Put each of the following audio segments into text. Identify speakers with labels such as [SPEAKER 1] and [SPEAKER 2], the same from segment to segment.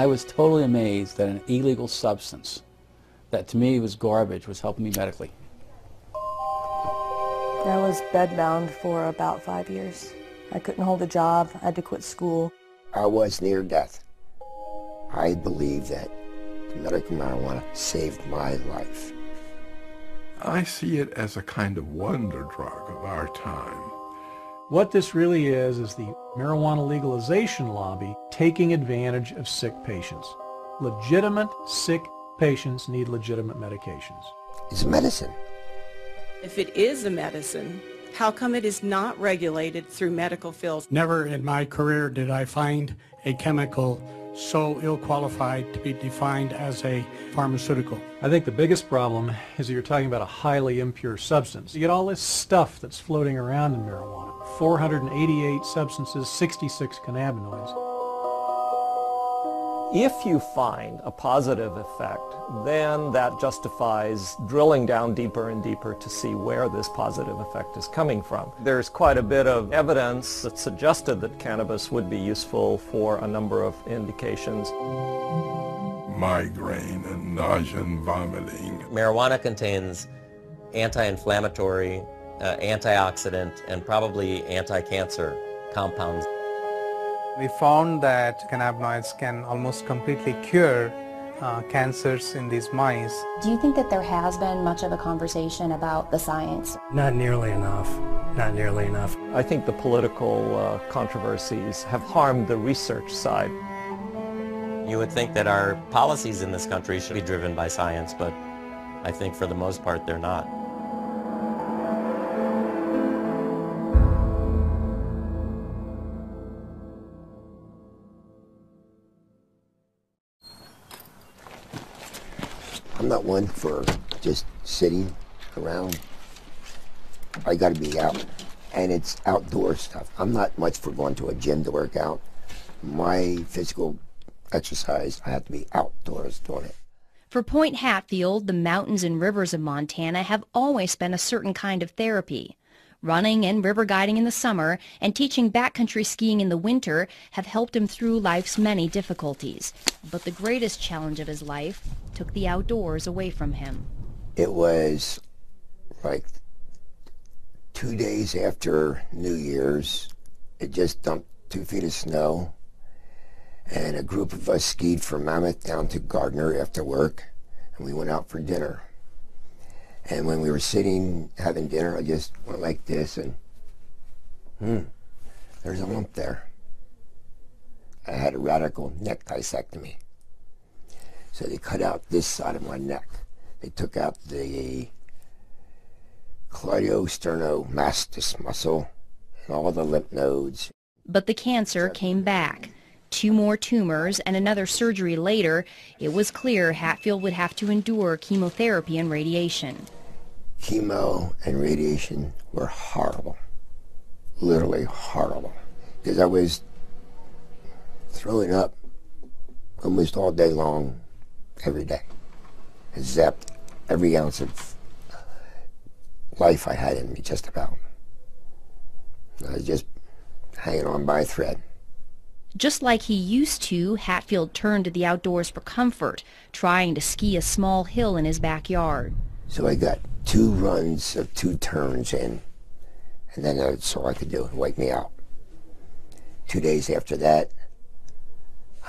[SPEAKER 1] I was totally amazed that an illegal substance that to me was garbage was helping me medically.
[SPEAKER 2] I was bedbound for about 5 years. I couldn't hold a job. I had to quit school.
[SPEAKER 3] I was near death. I believe that medical marijuana saved my life.
[SPEAKER 4] I see it as a kind of wonder drug of our time.
[SPEAKER 5] What this really is the marijuana legalization lobby taking advantage of sick patients. Legitimate sick patients need legitimate medications.
[SPEAKER 3] It's medicine.
[SPEAKER 6] If it is a medicine, how come it is not regulated through medical fields?
[SPEAKER 7] Never in my career did I find a chemical so ill-qualified to be defined as a pharmaceutical.
[SPEAKER 5] I think the biggest problem is that you're talking about a highly impure substance. You get all this stuff that's floating around in marijuana. 488 substances, 66 cannabinoids.
[SPEAKER 8] If you find a positive effect, then that justifies drilling down deeper and deeper to see where this positive effect is coming from. There's quite a bit of evidence that suggested that cannabis would be useful for a number of indications.
[SPEAKER 4] Migraine and nausea and vomiting.
[SPEAKER 9] Marijuana contains anti-inflammatory, antioxidant, and probably anti-cancer compounds.
[SPEAKER 10] We found that cannabinoids can almost completely cure cancers in these mice.
[SPEAKER 11] Do you think that there has been much of a conversation about the science?
[SPEAKER 12] Not nearly enough. Not nearly enough.
[SPEAKER 8] I think the political controversies have harmed the research side.
[SPEAKER 9] You would think that our policies in this country should be driven by science, but I think for the most part they're not.
[SPEAKER 3] I'm not one for just sitting around. I got to be out, and it's outdoor stuff. I'm not much for going to a gym to work out. My physical exercise, I have to be outdoors doing it.
[SPEAKER 13] For Point Hatfield, the mountains and rivers of Montana have always been a certain kind of therapy. Running and river guiding in the summer and teaching backcountry skiing in the winter have helped him through life's many difficulties. But the greatest challenge of his life took the outdoors away from him.
[SPEAKER 3] It was like 2 days after New Year's. It just dumped 2 feet of snow, and a group of us skied from Mammoth down to Gardner after work, and we went out for dinner. And when we were sitting having dinner, I just went like this, and there's a lump there. I had a radical neck disectomy. So they cut out this side of my neck. They took out the cleidosternomastus muscle and all the lymph nodes.
[SPEAKER 13] But the cancer came back. 2 more tumors and another surgery later, it was clear Hatfield would have to endure chemotherapy and radiation.
[SPEAKER 3] Chemo and radiation were horrible, literally horrible, because I was throwing up almost all day long, every day. I zapped every ounce of life I had in me, just about. I was just hanging on by a thread.
[SPEAKER 13] Just like he used to, Hatfield turned to the outdoors for comfort, trying to ski a small hill in his backyard.
[SPEAKER 3] So I got 2 runs of 2 turns in, and then that's all I could do, wipe me out. 2 days after that,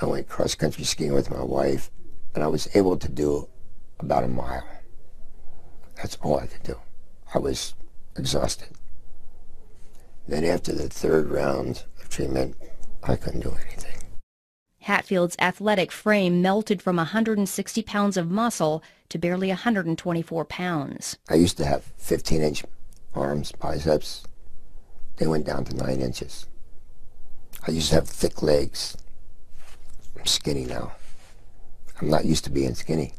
[SPEAKER 3] I went cross-country skiing with my wife, and I was able to do about a mile. That's all I could do. I was exhausted. Then after the 3rd round of treatment, I couldn't do anything.
[SPEAKER 13] Hatfield's athletic frame melted from 160 pounds of muscle to barely 124 pounds.
[SPEAKER 3] I used to have 15-inch arms, biceps. They went down to 9 inches. I used to have thick legs. I'm skinny now. I'm not used to being skinny.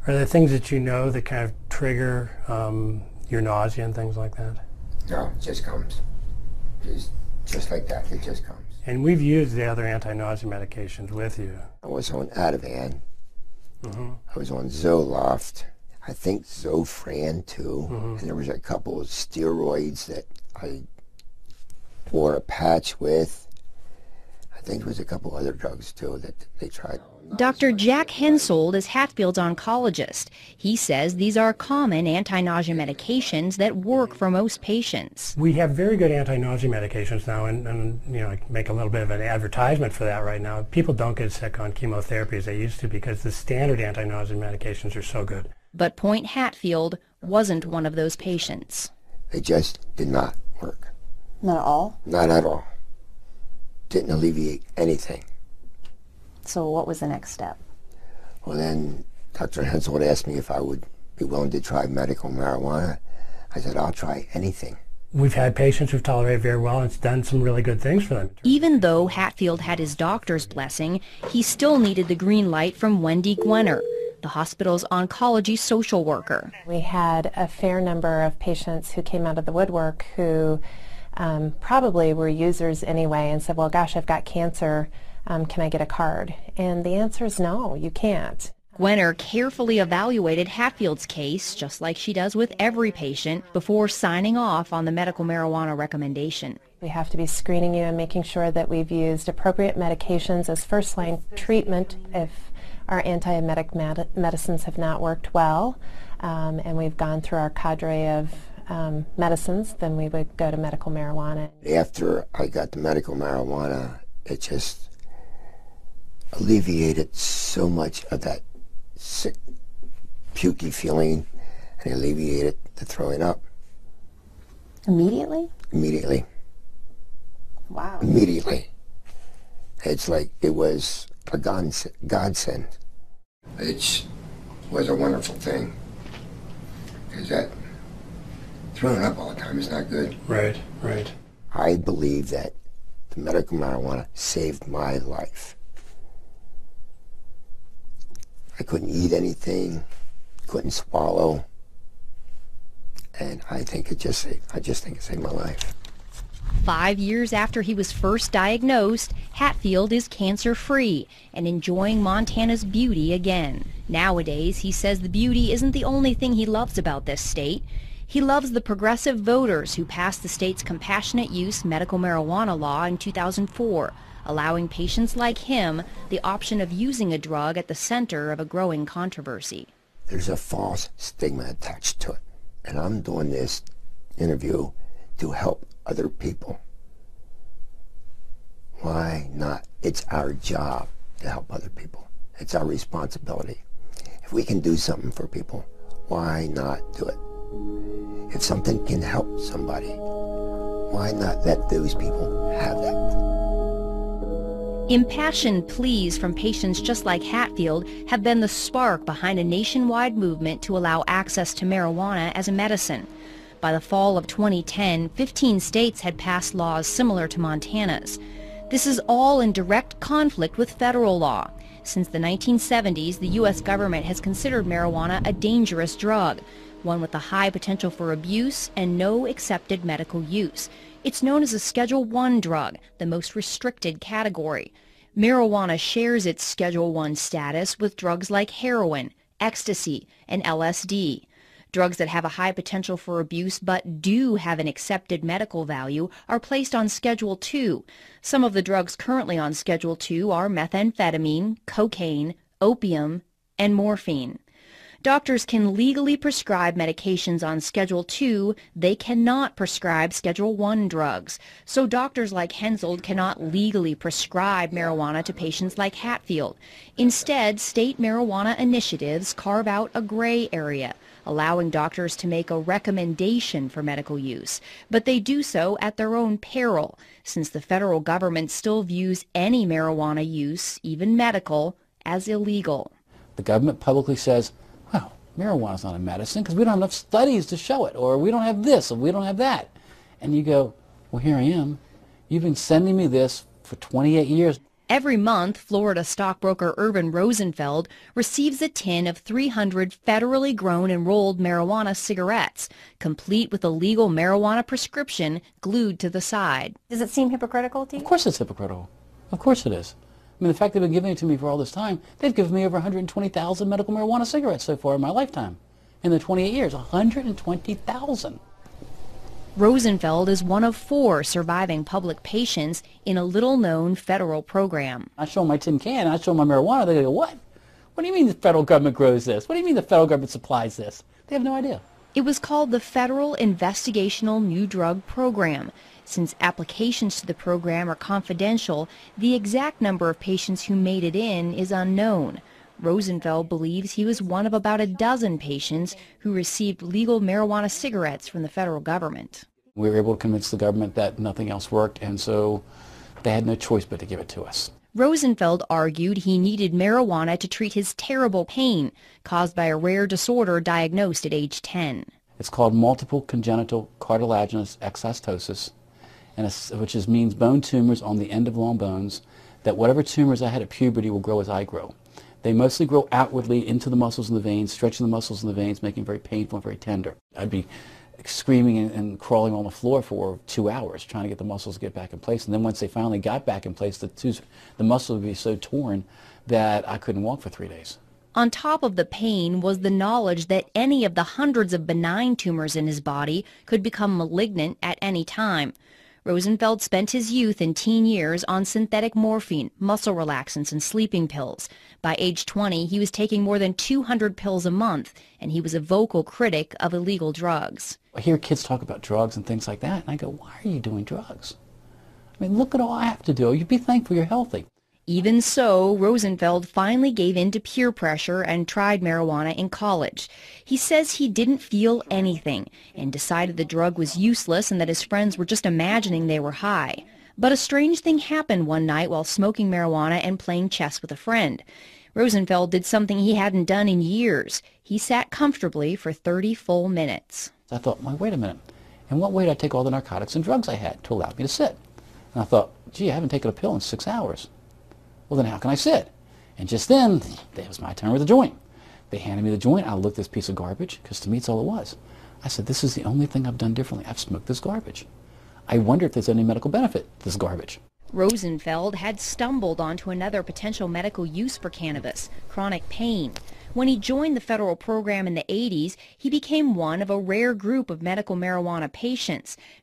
[SPEAKER 12] Are there things that you know that kind of trigger your nausea and things like that?
[SPEAKER 3] No, it just comes. Just like that, it just comes.
[SPEAKER 12] And we've used the other anti-nausea medications with you.
[SPEAKER 3] I was on Ativan. I was on Zoloft. I think Zofran too. And there was a couple of steroids that I wore a patch with. I think there was a couple other drugs too that they tried.
[SPEAKER 13] Dr. Jack Hensold is Hatfield's oncologist. He says these are common anti-nausea medications that work for most patients.
[SPEAKER 12] We have very good anti-nausea medications now, and you know, I make a little bit of an advertisement for that right now. People don't get sick on chemotherapy as they used to because the standard anti-nausea medications are so good.
[SPEAKER 13] But Point Hatfield wasn't one of those patients.
[SPEAKER 3] They just did not work.
[SPEAKER 2] Not at all?
[SPEAKER 3] Not at all. Didn't alleviate anything.
[SPEAKER 2] So what was the next step?
[SPEAKER 3] Well, then Dr. Hensold asked me if I would be willing to try medical marijuana. I said, I'll try anything.
[SPEAKER 12] We've had patients who've tolerated very well, and it's done some really good things for them.
[SPEAKER 13] Even though Hatfield had his doctor's blessing, he still needed the green light from Wendy Gwenner, the hospital's oncology social worker.
[SPEAKER 14] We had a fair number of patients who came out of the woodwork who probably were users anyway and said, well, gosh, I've got cancer. Can I get a card? And the answer is no, you can't.
[SPEAKER 13] Gwenner carefully evaluated Hatfield's case, just like she does with every patient, before signing off on the medical marijuana recommendation.
[SPEAKER 14] We have to be screening you and making sure that we've used appropriate medications as first-line treatment if our antiemetic medicines have not worked well, and we've gone through our cadre of medicines, then we would go to medical marijuana.
[SPEAKER 3] After I got the medical marijuana, it just alleviated so much of that sick, pukey feeling, and alleviated the throwing up.
[SPEAKER 2] Immediately?
[SPEAKER 3] Immediately.
[SPEAKER 2] Wow.
[SPEAKER 3] Immediately. It's like it was a godsend. It was a wonderful thing, because that throwing up all the time is not good.
[SPEAKER 12] Right, right.
[SPEAKER 3] I believe that the medical marijuana saved my life. I couldn't eat anything, couldn't swallow, and I just think it saved my life.
[SPEAKER 13] 5 years after he was first diagnosed, Hatfield is cancer-free and enjoying Montana's beauty again. Nowadays, he says the beauty isn't the only thing he loves about this state. He loves the progressive voters who passed the state's compassionate use medical marijuana law in 2004, allowing patients like him the option of using a drug at the center of a growing controversy.
[SPEAKER 3] There's a false stigma attached to it, and I'm doing this interview to help other people. Why not? It's our job to help other people. It's our responsibility. If we can do something for people, why not do it? If something can help somebody, why not let those people have that?
[SPEAKER 13] Impassioned pleas from patients just like Hatfield have been the spark behind a nationwide movement to allow access to marijuana as a medicine. By the fall of 2010, 15 states had passed laws similar to Montana's. This is all in direct conflict with federal law. Since the 1970s, the U.S. government has considered marijuana a dangerous drug, one with a high potential for abuse and no accepted medical use. It's known as a Schedule I drug, the most restricted category. Marijuana shares its Schedule I status with drugs like heroin, ecstasy, and LSD. Drugs that have a high potential for abuse but do have an accepted medical value are placed on Schedule II. Some of the drugs currently on Schedule II are methamphetamine, cocaine, opium, and morphine. Doctors can legally prescribe medications on Schedule II. They cannot prescribe Schedule I drugs. So doctors like Hensold cannot legally prescribe marijuana to patients like Hatfield. Instead, state marijuana initiatives carve out a gray area, allowing doctors to make a recommendation for medical use. But they do so at their own peril, since the federal government still views any marijuana use, even medical, as illegal.
[SPEAKER 1] The government publicly says, well, marijuana's not a medicine because we don't have enough studies to show it, or we don't have this, or we don't have that. And you go, well, here I am. You've been sending me this for 28 years.
[SPEAKER 13] Every month, Florida stockbroker Urban Rosenfeld receives a tin of 300 federally grown and rolled marijuana cigarettes, complete with a legal marijuana prescription glued to the side.
[SPEAKER 2] Does it seem hypocritical to you?
[SPEAKER 1] Of course it's hypocritical. Of course it is. I mean, the fact they've been giving it to me for all this time, they've given me over 120,000 medical marijuana cigarettes so far in my lifetime. In the 28 years, 120,000.
[SPEAKER 13] Rosenfeld is one of 4 surviving public patients in a little-known federal program.
[SPEAKER 1] I show them my tin can, I show them my marijuana, they go, what? What do you mean the federal government grows this? What do you mean the federal government supplies this? They have no idea.
[SPEAKER 13] It was called the Federal Investigational New Drug Program. Since applications to the program are confidential, the exact number of patients who made it in is unknown. Rosenfeld believes he was one of about a dozen patients who received legal marijuana cigarettes from the federal government.
[SPEAKER 1] We were able to convince the government that nothing else worked, and so they had no choice but to give it to us.
[SPEAKER 13] Rosenfeld argued he needed marijuana to treat his terrible pain caused by a rare disorder diagnosed at age 10.
[SPEAKER 1] It's called multiple congenital cartilaginous exostosis, which means bone tumors on the end of long bones, that whatever tumors I had at puberty will grow as I grow. They mostly grow outwardly into the muscles and the veins, stretching the muscles and the veins, making it very painful and very tender. I'd be screaming and crawling on the floor for 2 hours trying to get the muscles to get back in place. And then once they finally got back in place, the muscle would be so torn that I couldn't walk for 3 days.
[SPEAKER 13] On top of the pain was the knowledge that any of the hundreds of benign tumors in his body could become malignant at any time. Rosenfeld spent his youth and teen years on synthetic morphine, muscle relaxants, and sleeping pills. By age 20, he was taking more than 200 pills a month, and he was a vocal critic of illegal drugs.
[SPEAKER 1] I hear kids talk about drugs and things like that, and I go, why are you doing drugs? I mean, look at all I have to do. You'd be thankful you're healthy.
[SPEAKER 13] Even so, Rosenfeld finally gave in to peer pressure and tried marijuana in college. He says he didn't feel anything and decided the drug was useless and that his friends were just imagining they were high. But a strange thing happened one night while smoking marijuana and playing chess with a friend. Rosenfeld did something he hadn't done in years. He sat comfortably for 30 full minutes.
[SPEAKER 1] I thought, well, wait a minute. In what way did I take all the narcotics and drugs I had to allow me to sit? And I thought, gee, I haven't taken a pill in 6 hours. Well, then how can I sit? And just then, it was my turn with the joint. They handed me the joint. I looked at this piece of garbage, because to me it's all it was. I said, this is the only thing I've done differently. I've smoked this garbage. I wonder if there's any medical benefit to this garbage.
[SPEAKER 13] Rosenfeld had stumbled onto another potential medical use for cannabis, chronic pain. When he joined the federal program in the 80s, he became one of a rare group of medical marijuana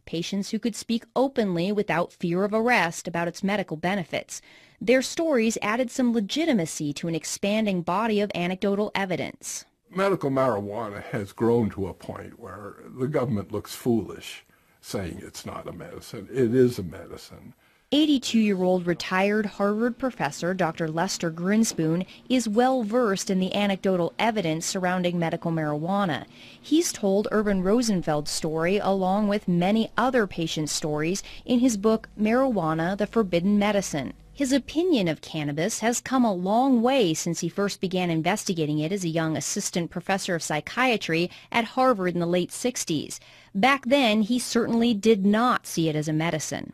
[SPEAKER 13] patients who could speak openly without fear of arrest about its medical benefits. Their stories added some legitimacy to an expanding body of anecdotal evidence.
[SPEAKER 4] Medical marijuana has grown to a point where the government looks foolish saying it's not a medicine. It is a medicine.
[SPEAKER 13] 82-year-old retired Harvard professor Dr. Lester Grinspoon is well-versed in the anecdotal evidence surrounding medical marijuana. He's told Urban Rosenfeld's story along with many other patient stories in his book Marijuana, the Forbidden Medicine. His opinion of cannabis has come a long way since he first began investigating it as a young assistant professor of psychiatry at Harvard in the late 60s. Back then, he certainly did not see it as a medicine.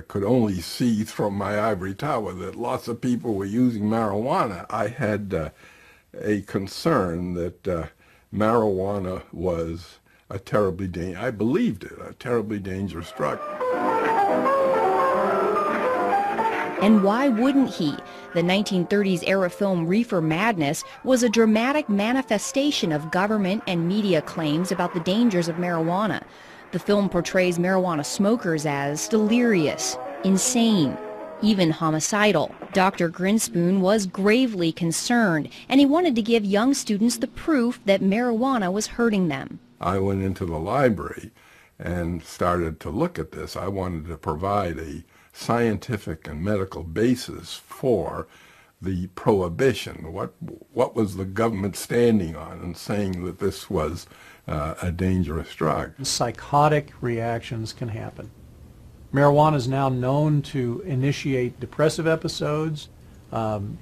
[SPEAKER 4] Could only see from my ivory tower that lots of people were using marijuana. I had a concern that marijuana was a terribly dangerous, I believed it, a terribly dangerous drug.
[SPEAKER 13] And why wouldn't he? The 1930s era film Reefer Madness was a dramatic manifestation of government and media claims about the dangers of marijuana. The film portrays marijuana smokers as delirious, insane, even homicidal. Dr. Grinspoon was gravely concerned, and he wanted to give young students the proof that marijuana was hurting them.
[SPEAKER 4] I went into the library and started to look at this. I wanted to provide a scientific and medical basis for the prohibition. What was the government standing on and saying that this was a dangerous drug?
[SPEAKER 5] Psychotic reactions can happen. Marijuana is now known to initiate depressive episodes,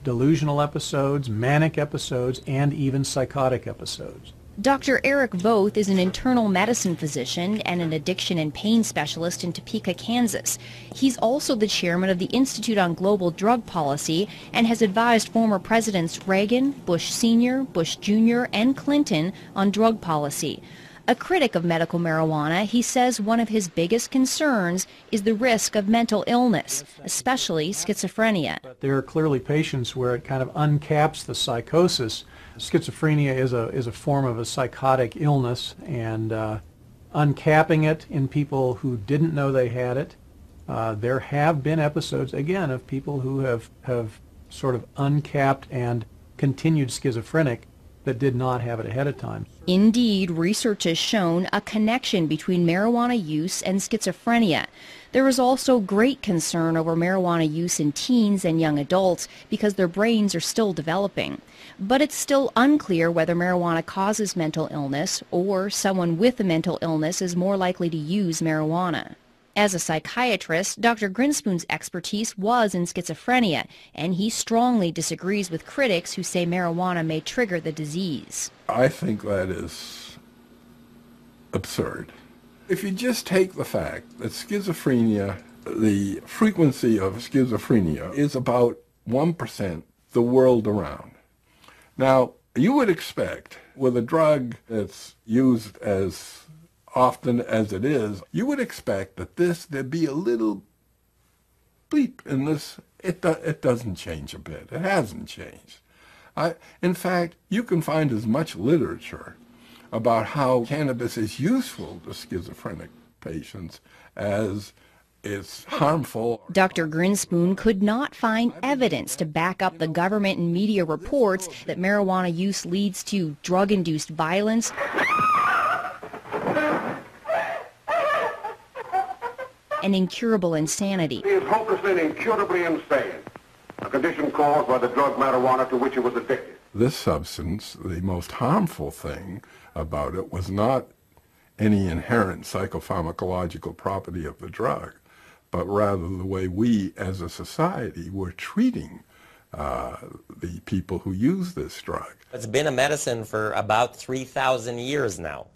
[SPEAKER 5] delusional episodes, manic episodes, and even psychotic episodes.
[SPEAKER 13] Dr. Eric Voth is an internal medicine physician and an addiction and pain specialist in Topeka, Kansas. He's also the chairman of the Institute on Global Drug Policy and has advised former presidents Reagan, Bush Sr., Bush Jr., and Clinton on drug policy. A critic of medical marijuana, he says one of his biggest concerns is the risk of mental illness, especially schizophrenia.
[SPEAKER 5] There are clearly patients where it kind of uncaps the psychosis. Schizophrenia is a form of a psychotic illness, and uncapping it in people who didn't know they had it. There have been episodes, again, of people who have sort of uncapped and continued schizophrenic that did not have it ahead of time.
[SPEAKER 13] Indeed, research has shown a connection between marijuana use and schizophrenia. There is also great concern over marijuana use in teens and young adults because their brains are still developing. But it's still unclear whether marijuana causes mental illness or someone with a mental illness is more likely to use marijuana. As a psychiatrist, Dr. Grinspoon's expertise was in schizophrenia, and he strongly disagrees with critics who say marijuana may trigger the disease.
[SPEAKER 4] I think that is absurd. If you just take the fact that schizophrenia, the frequency of schizophrenia is about 1% the world around. Now, you would expect with a drug that's used as often as it is, you would expect that there'd be a little bleep in this. It doesn't change a bit. It hasn't changed. In fact, you can find as much literature about how cannabis is useful to schizophrenic patients as it's harmful.
[SPEAKER 13] Dr. Grinspoon could not find evidence to back up the government and media reports that marijuana use leads to drug-induced violence, and incurable insanity.
[SPEAKER 15] He is hopelessly and incurably insane, a condition caused by the drug marijuana to which he was addicted.
[SPEAKER 4] This substance, the most harmful thing about it was not any inherent psychopharmacological property of the drug, but rather the way we as a society were treating the people who use this drug.
[SPEAKER 9] It's been a medicine for about 3,000 years now.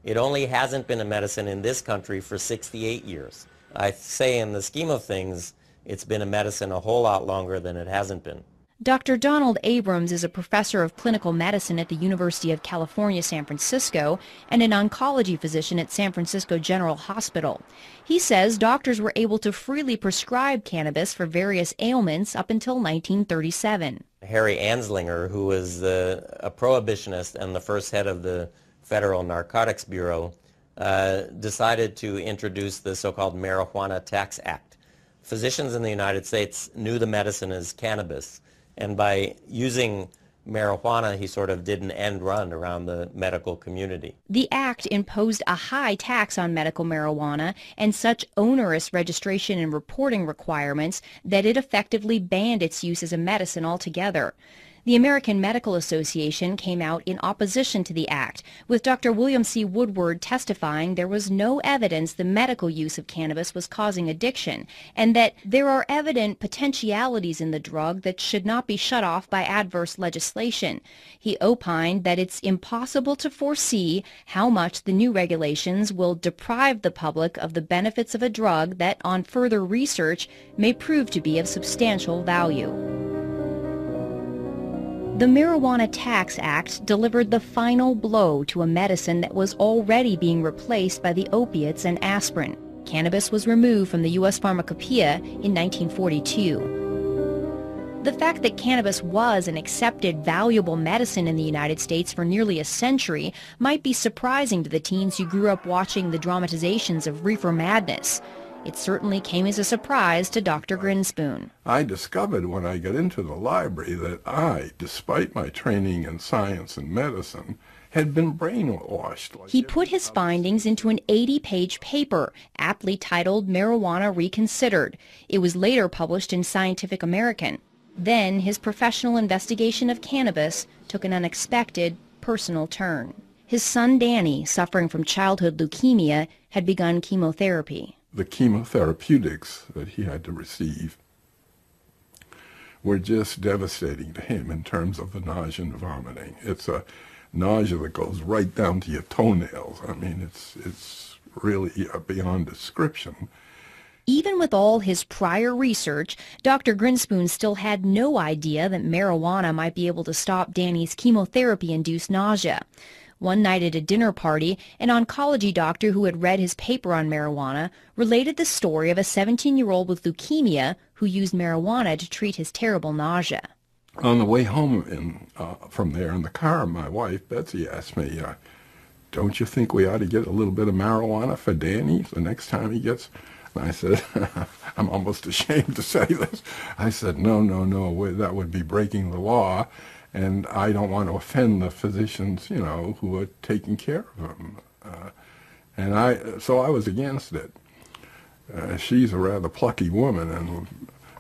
[SPEAKER 9] It only hasn't been a medicine in this country for 68 years. I say in the scheme of things, it's been a medicine a whole lot longer than it hasn't been.
[SPEAKER 13] Dr. Donald Abrams is a professor of clinical medicine at the University of California, San Francisco, and an oncology physician at San Francisco General Hospital. He says doctors were able to freely prescribe cannabis for various ailments up until 1937.
[SPEAKER 9] Harry Anslinger, who was a prohibitionist and the first head of the Federal Narcotics Bureau, decided to introduce the so-called Marijuana Tax Act. Physicians in the United States knew the medicine as cannabis, and by using marijuana, he sort of did an end run around the medical community.
[SPEAKER 13] The act imposed a high tax on medical marijuana and such onerous registration and reporting requirements that it effectively banned its use as a medicine altogether. The American Medical Association came out in opposition to the act, with Dr. William C. Woodward testifying there was no evidence the medical use of cannabis was causing addiction, and that there are evident potentialities in the drug that should not be shut off by adverse legislation. He opined that it's impossible to foresee how much the new regulations will deprive the public of the benefits of a drug that, on further research, may prove to be of substantial value. The Marijuana Tax Act delivered the final blow to a medicine that was already being replaced by the opiates and aspirin. Cannabis was removed from the U.S. Pharmacopoeia in 1942. The fact that cannabis was an accepted, valuable medicine in the United States for nearly a century might be surprising to the teens who grew up watching the dramatizations of reefer madness. It certainly came as a surprise to Dr. Grinspoon.
[SPEAKER 4] I discovered when I got into the library that I, despite my training in science and medicine, had been brainwashed.
[SPEAKER 13] He put his findings into an 80-page paper, aptly titled Marijuana Reconsidered. It was later published in Scientific American. Then his professional investigation of cannabis took an unexpected, personal turn. His son Danny, suffering from childhood leukemia, had begun chemotherapy.
[SPEAKER 4] The chemotherapeutics that he had to receive were just devastating to him in terms of the nausea and vomiting. It's a nausea that goes right down to your toenails. I mean, it's really beyond description.
[SPEAKER 13] Even with all his prior research, Dr. Grinspoon still had no idea that marijuana might be able to stop Danny's chemotherapy-induced nausea. One night at a dinner party, an oncology doctor who had read his paper on marijuana related the story of a 17-year-old with leukemia who used marijuana to treat his terrible nausea.
[SPEAKER 4] On the way home from there in the car, my wife, Betsy, asked me, don't you think we ought to get a little bit of marijuana for Danny the next time he gets... And I said, I'm almost ashamed to say this. I said, no, that would be breaking the law, and I don't want to offend the physicians, you know, who are taking care of him. So I was against it. She's a rather plucky woman, and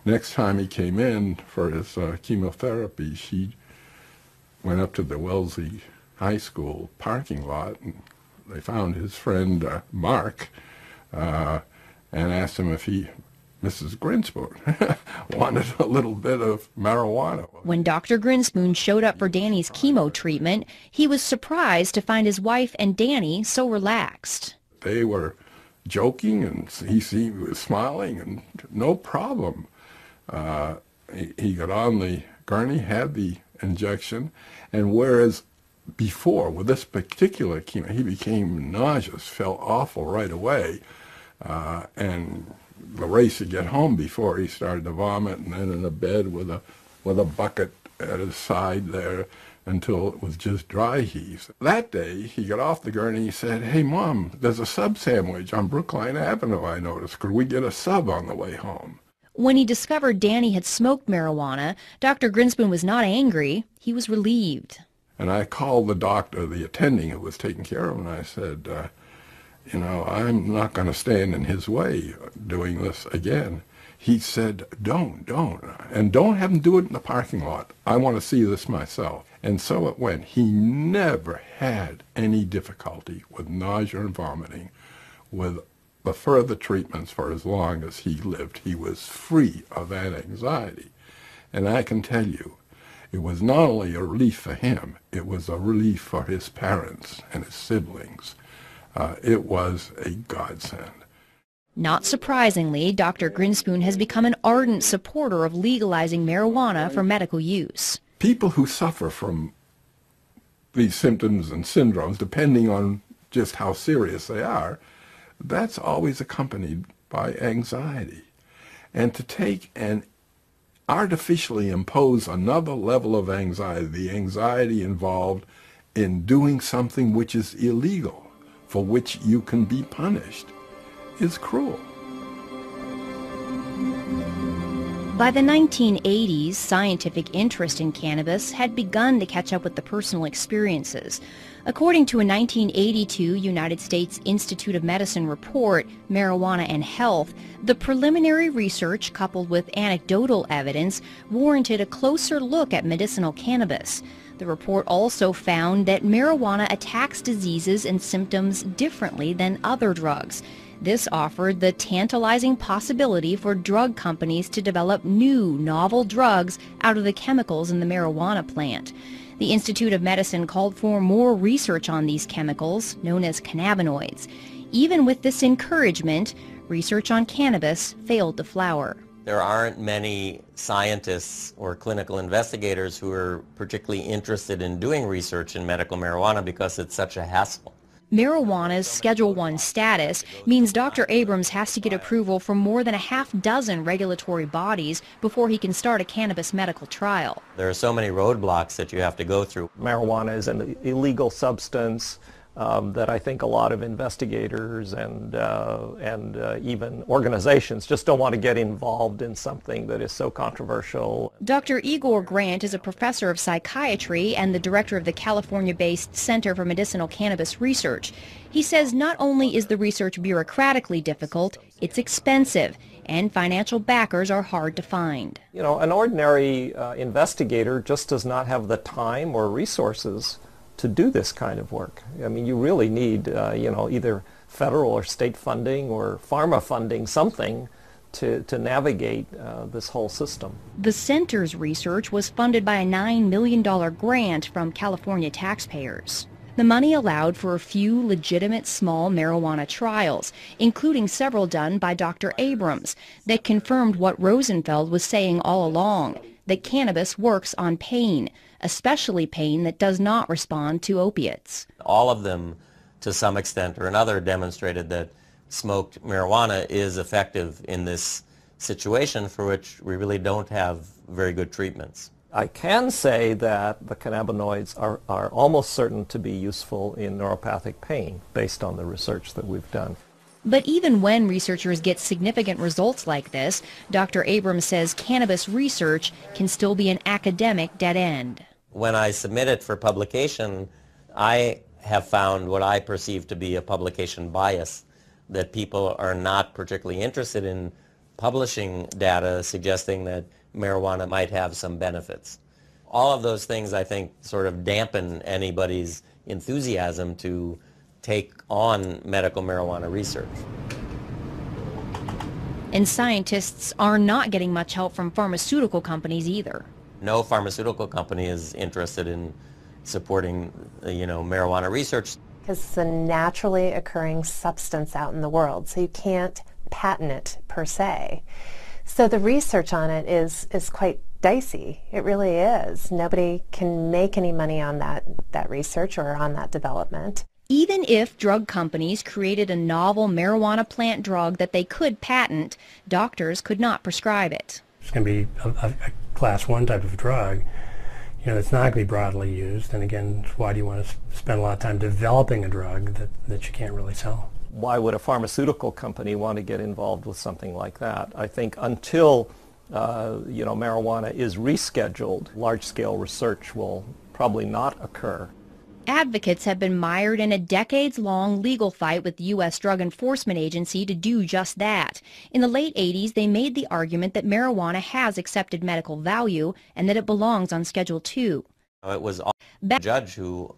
[SPEAKER 4] next time he came in for his chemotherapy, she went up to the Wellesley High School parking lot, and they found his friend Mark, and asked him if Mrs. Grinspoon, wanted a little bit of marijuana.
[SPEAKER 13] When Dr. Grinspoon showed up for Danny's chemo treatment, he was surprised to find his wife and Danny so relaxed.
[SPEAKER 4] They were joking, and he was smiling, and no problem. He got on the gurney, had the injection, and whereas before, with this particular chemo, he became nauseous, felt awful right away, and the race to get home before he started to vomit, and then in a bed with a bucket at his side there until it was just dry heaves. That day, he got off the gurney, he said, "Hey, Mom, there's a sub sandwich on Brookline Avenue, I noticed. Could we get a sub on the way home?"
[SPEAKER 13] When he discovered Danny had smoked marijuana, Dr. Grinspoon was not angry. He was relieved.
[SPEAKER 4] And I called the doctor, the attending who was taking care of him, and I said, you know, I'm not going to stand in his way doing this again. He said, don't. And don't have him do it in the parking lot. I want to see this myself. And so it went. He never had any difficulty with nausea and vomiting. With the further treatments for as long as he lived, he was free of that anxiety. And I can tell you, it was not only a relief for him, it was a relief for his parents and his siblings. It was a godsend.
[SPEAKER 13] Not surprisingly, Dr. Grinspoon has become an ardent supporter of legalizing marijuana for medical use.
[SPEAKER 4] People who suffer from these symptoms and syndromes, depending on just how serious they are, that's always accompanied by anxiety. And to take and artificially impose another level of anxiety, the anxiety involved in doing something which is illegal, for which you can be punished, is cruel.
[SPEAKER 13] By the 1980s, scientific interest in cannabis had begun to catch up with the personal experiences. According to a 1982 United States Institute of Medicine report, Marijuana and Health, the preliminary research coupled with anecdotal evidence warranted a closer look at medicinal cannabis. The report also found that marijuana attacks diseases and symptoms differently than other drugs. This offered the tantalizing possibility for drug companies to develop new, novel drugs out of the chemicals in the marijuana plant. The Institute of Medicine called for more research on these chemicals, known as cannabinoids. Even with this encouragement, research on cannabis failed to flower.
[SPEAKER 9] There aren't many scientists or clinical investigators who are particularly interested in doing research in medical marijuana because it's such a hassle.
[SPEAKER 13] Marijuana's Schedule I status means Dr. Abrams has to get approval from more than a half dozen regulatory bodies before he can start a cannabis medical trial.
[SPEAKER 9] There are so many roadblocks that you have to go through.
[SPEAKER 8] Marijuana is an illegal substance that I think a lot of investigators and even organizations just don't want to get involved in something that is so controversial.
[SPEAKER 13] Dr. Igor Grant is a professor of psychiatry and the director of the California-based Center for Medicinal Cannabis Research. He says not only is the research bureaucratically difficult, it's expensive, and financial backers are hard to find.
[SPEAKER 8] You know, an ordinary investigator just does not have the time or resources to do this kind of work. I mean, you really need, you know, either federal or state funding or pharma funding, something to navigate this whole system.
[SPEAKER 13] The center's research was funded by a $9 million grant from California taxpayers. The money allowed for a few legitimate small marijuana trials, including several done by Dr. Abrams, that confirmed what Rosenfeld was saying all along, that cannabis works on pain, especially pain that does not respond to opiates.
[SPEAKER 9] All of them, to some extent or another, demonstrated that smoked marijuana is effective in this situation for which we really don't have very good treatments.
[SPEAKER 8] I can say that the cannabinoids are almost certain to be useful in neuropathic pain based on the research that we've done.
[SPEAKER 13] But even when researchers get significant results like this, Dr. Abrams says cannabis research can still be an academic dead end.
[SPEAKER 9] When I submit it for publication, I have found what I perceive to be a publication bias, that people are not particularly interested in publishing data suggesting that marijuana might have some benefits. All of those things, I think, sort of dampen anybody's enthusiasm to take on medical marijuana research.
[SPEAKER 13] And scientists are not getting much help from pharmaceutical companies either.
[SPEAKER 9] No pharmaceutical company is interested in supporting, marijuana research.
[SPEAKER 14] Because it's a naturally occurring substance out in the world, so you can't patent it per se. So the research on it is quite dicey. It really is. Nobody can make any money on that research or on that development.
[SPEAKER 13] Even if drug companies created a novel marijuana plant drug that they could patent, doctors could not prescribe it.
[SPEAKER 12] It's going to be a class 1 type of drug. It's not going to be broadly used. And again, why do you want to spend a lot of time developing a drug that you can't really sell?
[SPEAKER 8] Why would a pharmaceutical company want to get involved with something like that? I think until marijuana is rescheduled, large-scale research will probably not occur.
[SPEAKER 13] Advocates have been mired in a decades-long legal fight with the U.S. Drug Enforcement Agency to do just that. In the late 80s, they made the argument that marijuana has accepted medical value and that it belongs on Schedule II.
[SPEAKER 9] It was a judge who,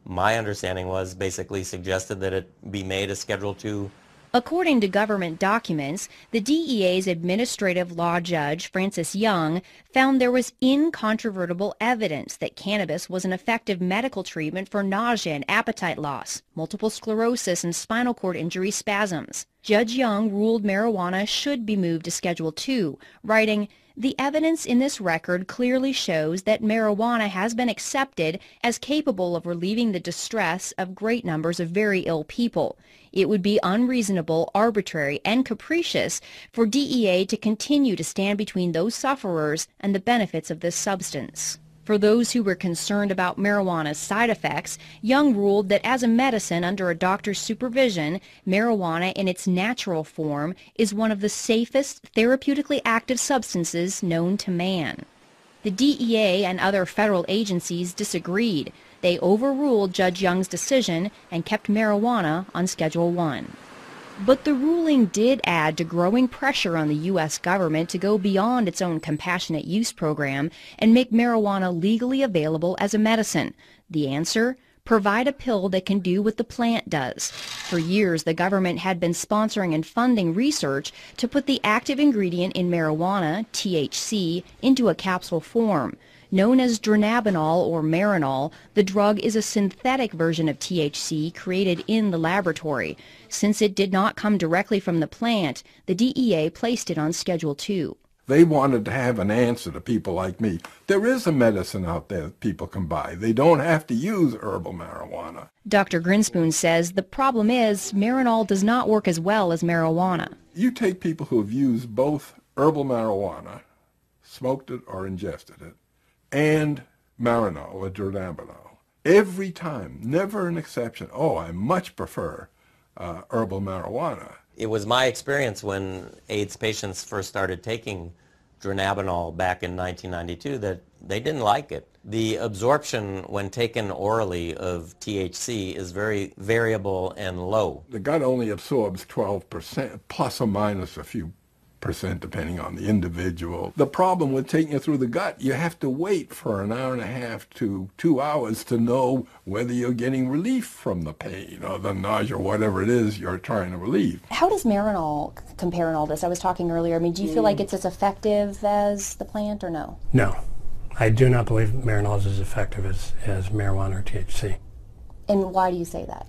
[SPEAKER 9] my understanding was, basically suggested that it be made a Schedule II.
[SPEAKER 13] According to government documents, the DEA's administrative law judge, Francis Young, found there was incontrovertible evidence that cannabis was an effective medical treatment for nausea and appetite loss, multiple sclerosis, and spinal cord injury spasms. Judge Young ruled marijuana should be moved to Schedule II, writing, "The evidence in this record clearly shows that marijuana has been accepted as capable of relieving the distress of great numbers of very ill people. It would be unreasonable, arbitrary, and capricious for DEA to continue to stand between those sufferers and the benefits of this substance." For those who were concerned about marijuana's side effects, Young ruled that as a medicine under a doctor's supervision, marijuana in its natural form is one of the safest therapeutically active substances known to man. The DEA and other federal agencies disagreed. They overruled Judge Young's decision and kept marijuana on Schedule I. But the ruling did add to growing pressure on the U.S. government to go beyond its own compassionate use program and make marijuana legally available as a medicine. The answer? Provide a pill that can do what the plant does. For years, the government had been sponsoring and funding research to put the active ingredient in marijuana, THC, into a capsule form. Known as dronabinol or Marinol, the drug is a synthetic version of THC created in the laboratory. Since it did not come directly from the plant, the DEA placed it on Schedule II.
[SPEAKER 4] They wanted to have an answer to people like me. There is a medicine out there that people can buy. They don't have to use herbal marijuana.
[SPEAKER 13] Dr. Grinspoon says the problem is Marinol does not work as well as marijuana.
[SPEAKER 4] You take people who have used both herbal marijuana, smoked it or ingested it, and Marinol or dronabinol. Every time, never an exception. Oh, I much prefer herbal marijuana.
[SPEAKER 9] It was my experience when AIDS patients first started taking dronabinol back in 1992 that they didn't like it. The absorption when taken orally of THC is very variable and low.
[SPEAKER 4] The gut only absorbs 12%, plus or minus a few percent depending on the individual. The problem with taking it through the gut, you have to wait for an hour and a half to 2 hours to know whether you're getting relief from the pain or the nausea or whatever it is you're trying to relieve.
[SPEAKER 11] How does Marinol compare in all this? I was talking earlier. I mean, do you feel like it's as effective as the plant or no?
[SPEAKER 12] No. I do not believe Marinol is as effective as marijuana or THC.
[SPEAKER 11] And why do you say that?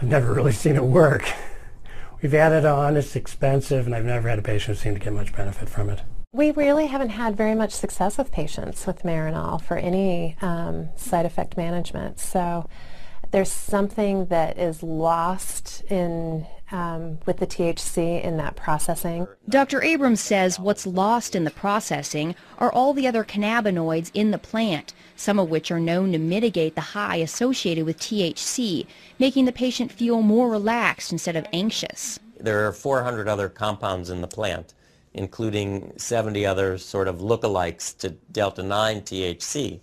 [SPEAKER 12] I've never really seen it work. We've added on, it's expensive, and I've never had a patient who seemed to get much benefit from it.
[SPEAKER 14] We really haven't had very much success with patients with Marinol for any side effect management. So there's something that is lost in with the THC in that processing.
[SPEAKER 13] Dr. Abrams says what's lost in the processing are all the other cannabinoids in the plant, some of which are known to mitigate the high associated with THC, making the patient feel more relaxed instead of anxious.
[SPEAKER 9] There are 400 other compounds in the plant, including 70 other sort of lookalikes to delta-9 THC,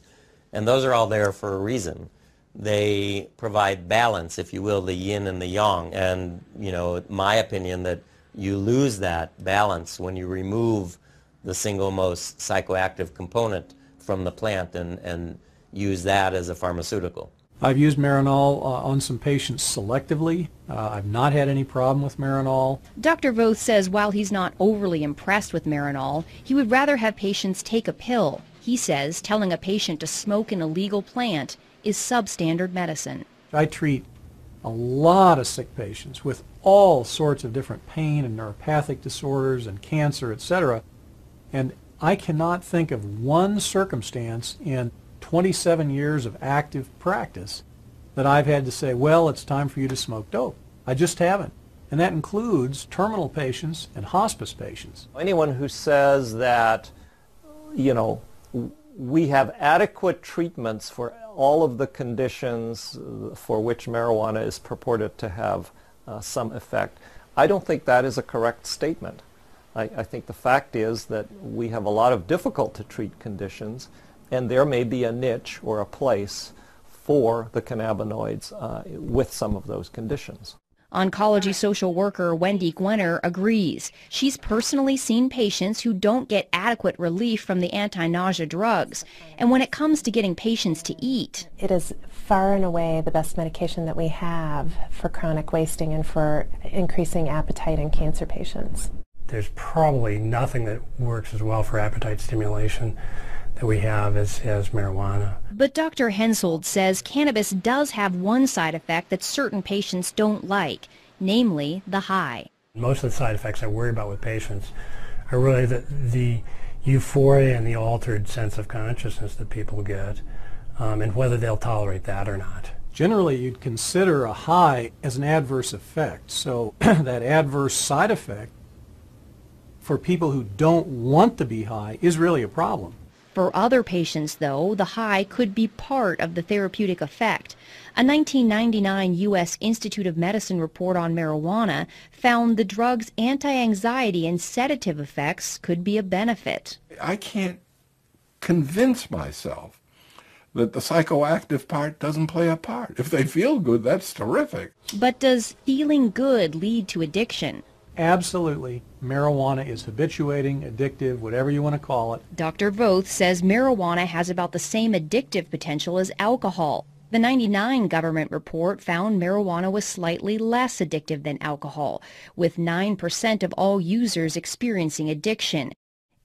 [SPEAKER 9] and those are all there for a reason. They provide balance, if you will, the yin and the yang, and my opinion that you lose that balance when you remove the single most psychoactive component from the plant and use that as a pharmaceutical.
[SPEAKER 5] I've used Marinol on some patients selectively. I've not had any problem with Marinol.
[SPEAKER 13] Dr. Voth says while he's not overly impressed with Marinol, he would rather have patients take a pill. He says telling a patient to smoke an illegal plant is substandard medicine.
[SPEAKER 5] I treat a lot of sick patients with all sorts of different pain and neuropathic disorders and cancer, etc. And I cannot think of one circumstance in 27 years of active practice that I've had to say, well, it's time for you to smoke dope. I just haven't. And that includes terminal patients and hospice patients.
[SPEAKER 8] Anyone who says that, we have adequate treatments for all of the conditions for which marijuana is purported to have some effect, I don't think that is a correct statement. I think the fact is that we have a lot of difficult to treat conditions, and there may be a niche or a place for the cannabinoids with some of those conditions.
[SPEAKER 13] Oncology social worker Wendy Gwenner agrees. She's personally seen patients who don't get adequate relief from the anti-nausea drugs. And when it comes to getting patients to eat,
[SPEAKER 14] it is far and away the best medication that we have for chronic wasting and for increasing appetite in cancer patients.
[SPEAKER 12] There's probably nothing that works as well for appetite stimulation that we have as marijuana.
[SPEAKER 13] But Dr. Hensoldt says cannabis does have one side effect that certain patients don't like, namely the high.
[SPEAKER 12] Most of the side effects I worry about with patients are really the euphoria and the altered sense of consciousness that people get, and whether they'll tolerate that or not.
[SPEAKER 5] Generally, you'd consider a high as an adverse effect, so that adverse side effect for people who don't want to be high is really a problem.
[SPEAKER 13] For other patients, though, the high could be part of the therapeutic effect. A 1999 U.S. Institute of Medicine report on marijuana found the drug's anti-anxiety and sedative effects could be a benefit.
[SPEAKER 4] I can't convince myself that the psychoactive part doesn't play a part. If they feel good, that's terrific.
[SPEAKER 13] But does feeling good lead to addiction?
[SPEAKER 5] Absolutely. Marijuana is habituating, addictive, whatever you want to call it.
[SPEAKER 13] Dr. Voth says marijuana has about the same addictive potential as alcohol. The 1999 government report found marijuana was slightly less addictive than alcohol, with 9% of all users experiencing addiction.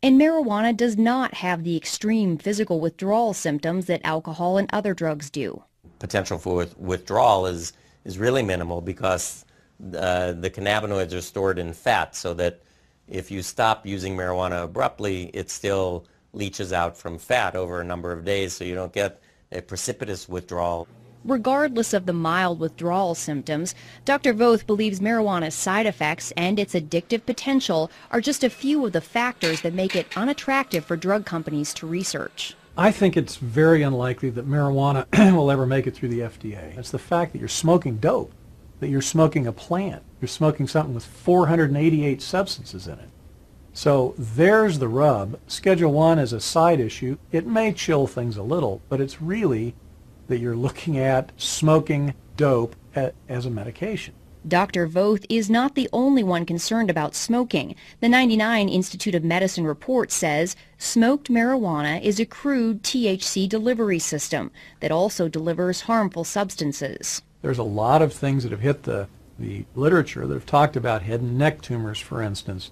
[SPEAKER 13] And marijuana does not have the extreme physical withdrawal symptoms that alcohol and other drugs do.
[SPEAKER 9] Potential for withdrawal is really minimal because the cannabinoids are stored in fat, so that if you stop using marijuana abruptly, it still leaches out from fat over a number of days, so you don't get a precipitous withdrawal.
[SPEAKER 13] Regardless of the mild withdrawal symptoms, Dr. Voth believes marijuana's side effects and its addictive potential are just a few of the factors that make it unattractive for drug companies to research.
[SPEAKER 5] I think it's very unlikely that marijuana will ever make it through the FDA. It's the fact that you're smoking dope, that you're smoking a plant. You're smoking something with 488 substances in it. So there's the rub. Schedule 1 is a side issue. It may chill things a little, but it's really that you're looking at smoking dope as a medication.
[SPEAKER 13] Dr. Voth is not the only one concerned about smoking. The 1999 Institute of Medicine report says smoked marijuana is a crude THC delivery system that also delivers harmful substances.
[SPEAKER 5] There's a lot of things that have hit the literature that have talked about head and neck tumors, for instance,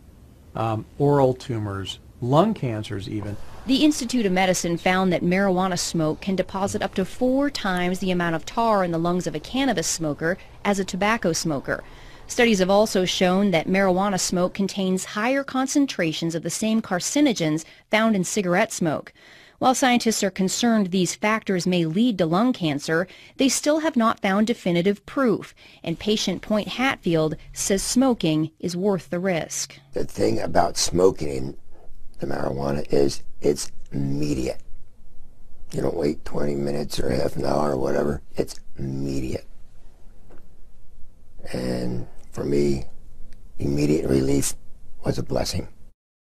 [SPEAKER 5] oral tumors, lung cancers even.
[SPEAKER 13] The Institute of Medicine found that marijuana smoke can deposit up to 4 times the amount of tar in the lungs of a cannabis smoker as a tobacco smoker. Studies have also shown that marijuana smoke contains higher concentrations of the same carcinogens found in cigarette smoke. While scientists are concerned these factors may lead to lung cancer, they still have not found definitive proof, and patient Point Hatfield says smoking is worth the risk.
[SPEAKER 3] The thing about smoking the marijuana is it's immediate. You don't wait 20 minutes or half an hour or whatever. It's immediate. And for me, immediate relief was a blessing.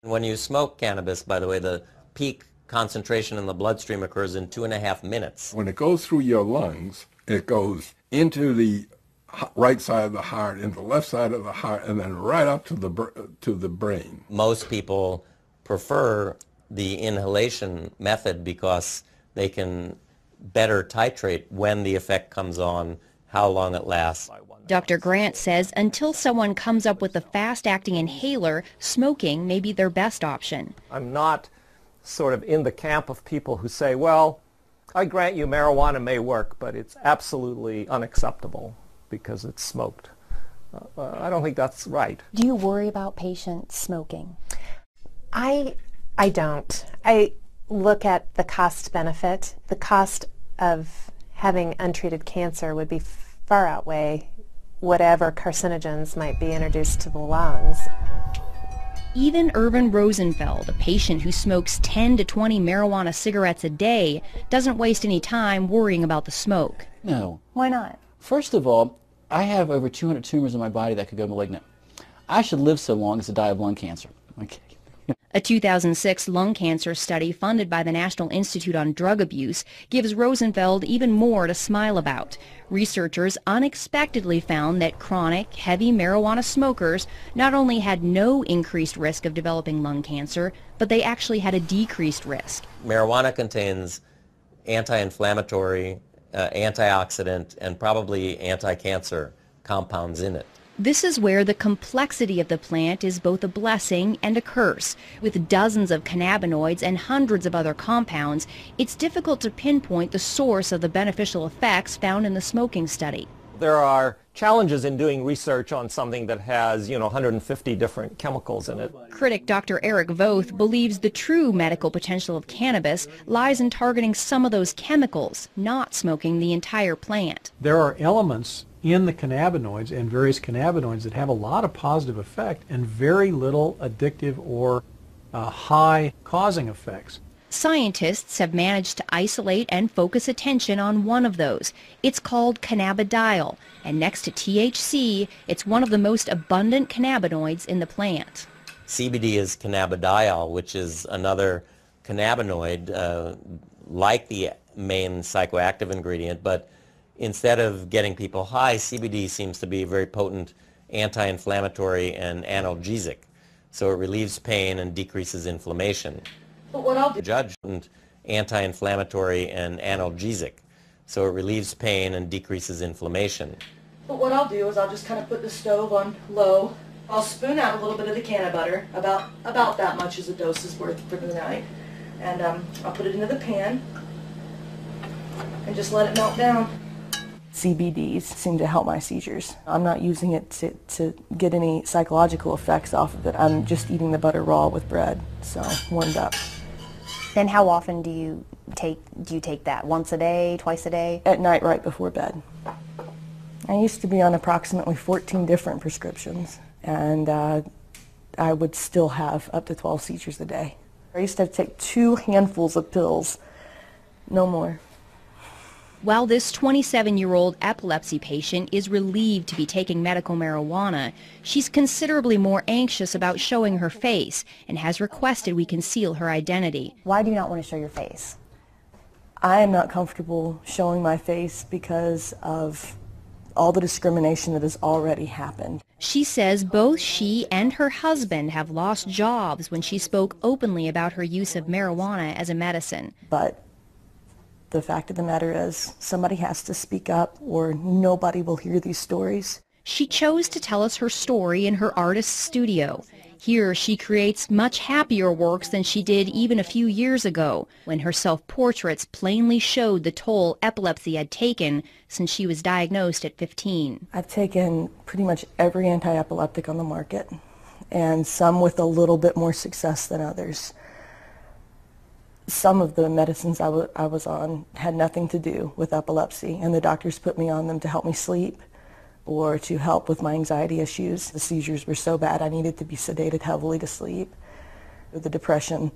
[SPEAKER 9] When you smoke cannabis, by the way, the peak concentration in the bloodstream occurs in 2.5 minutes.
[SPEAKER 4] When it goes through your lungs, it goes into the right side of the heart, into the left side of the heart, and then right up to the brain.
[SPEAKER 9] Most people prefer the inhalation method because they can better titrate when the effect comes on, how long it lasts.
[SPEAKER 13] Dr. Grant says until someone comes up with a fast-acting inhaler, smoking may be their best option.
[SPEAKER 8] I'm not sort of in the camp of people who say, well, I grant you marijuana may work, but it's absolutely unacceptable because it's smoked. I don't think that's right.
[SPEAKER 11] Do you worry about patients smoking?
[SPEAKER 14] I don't. I look at the cost benefit. The cost of having untreated cancer would be far outweigh whatever carcinogens might be introduced to the lungs.
[SPEAKER 13] Even Irvin Rosenfeld, a patient who smokes 10 to 20 marijuana cigarettes a day, doesn't waste any time worrying about the smoke.
[SPEAKER 1] No.
[SPEAKER 11] Why not?
[SPEAKER 1] First of all, I have over 200 tumors in my body that could go malignant. I should live so long as to die of lung cancer. Okay.
[SPEAKER 13] A 2006 lung cancer study funded by the National Institute on Drug Abuse gives Rosenfeld even more to smile about. Researchers unexpectedly found that chronic, heavy marijuana smokers not only had no increased risk of developing lung cancer, but they actually had a decreased risk.
[SPEAKER 9] Marijuana contains anti-inflammatory, antioxidant, and probably anti-cancer compounds in it.
[SPEAKER 13] This is where the complexity of the plant is both a blessing and a curse. With dozens of cannabinoids and hundreds of other compounds, it's difficult to pinpoint the source of the beneficial effects found in the smoking study.
[SPEAKER 8] There are challenges in doing research on something that has, 150 different chemicals in it.
[SPEAKER 13] Critic Dr. Eric Voth believes the true medical potential of cannabis lies in targeting some of those chemicals, not smoking the entire plant.
[SPEAKER 5] There are elements in the cannabinoids and various cannabinoids that have a lot of positive effect and very little addictive or high causing effects.
[SPEAKER 13] Scientists have managed to isolate and focus attention on one of those. It's called cannabidiol, and next to THC, it's one of the most abundant cannabinoids in the plant.
[SPEAKER 9] CBD is cannabidiol, which is another cannabinoid like the main psychoactive ingredient, but instead of getting people high, CBD seems to be a very potent anti-inflammatory and analgesic. So it relieves pain and decreases inflammation.
[SPEAKER 2] But what I'll do...
[SPEAKER 9] Judge anti-inflammatory and analgesic. So it relieves pain and decreases inflammation.
[SPEAKER 2] But what I'll do is I'll just kind of put the stove on low. I'll spoon out a little bit of the canna butter, about that much as a dose is worth for the night. And I'll put it into the pan and just let it melt down. CBDs seem to help my seizures. I'm not using it to get any psychological effects off of it. I'm just eating the butter raw with bread, so warmed up.
[SPEAKER 11] And how often do you take that? Once a day, twice a day?
[SPEAKER 2] At night right before bed. I used to be on approximately 14 different prescriptions, and I would still have up to 12 seizures a day. I used to have to take 2 handfuls of pills, no more.
[SPEAKER 13] While this 27-year-old epilepsy patient is relieved to be taking medical marijuana, she's considerably more anxious about showing her face and has requested we conceal her identity.
[SPEAKER 11] Why do you not want to show your face?
[SPEAKER 2] I am not comfortable showing my face because of all the discrimination that has already happened.
[SPEAKER 13] She says both she and her husband have lost jobs when she spoke openly about her use of marijuana as a medicine.
[SPEAKER 2] But the fact of the matter is, somebody has to speak up or nobody will hear these stories.
[SPEAKER 13] She chose to tell us her story in her artist's studio. Here she creates much happier works than she did even a few years ago, when her self-portraits plainly showed the toll epilepsy had taken since she was diagnosed at 15.
[SPEAKER 2] I've taken pretty much every anti-epileptic on the market, and some with a little bit more success than others. Some of the medicines I was on had nothing to do with epilepsy, and the doctors put me on them to help me sleep or to help with my anxiety issues. The seizures were so bad I needed to be sedated heavily to sleep. The depression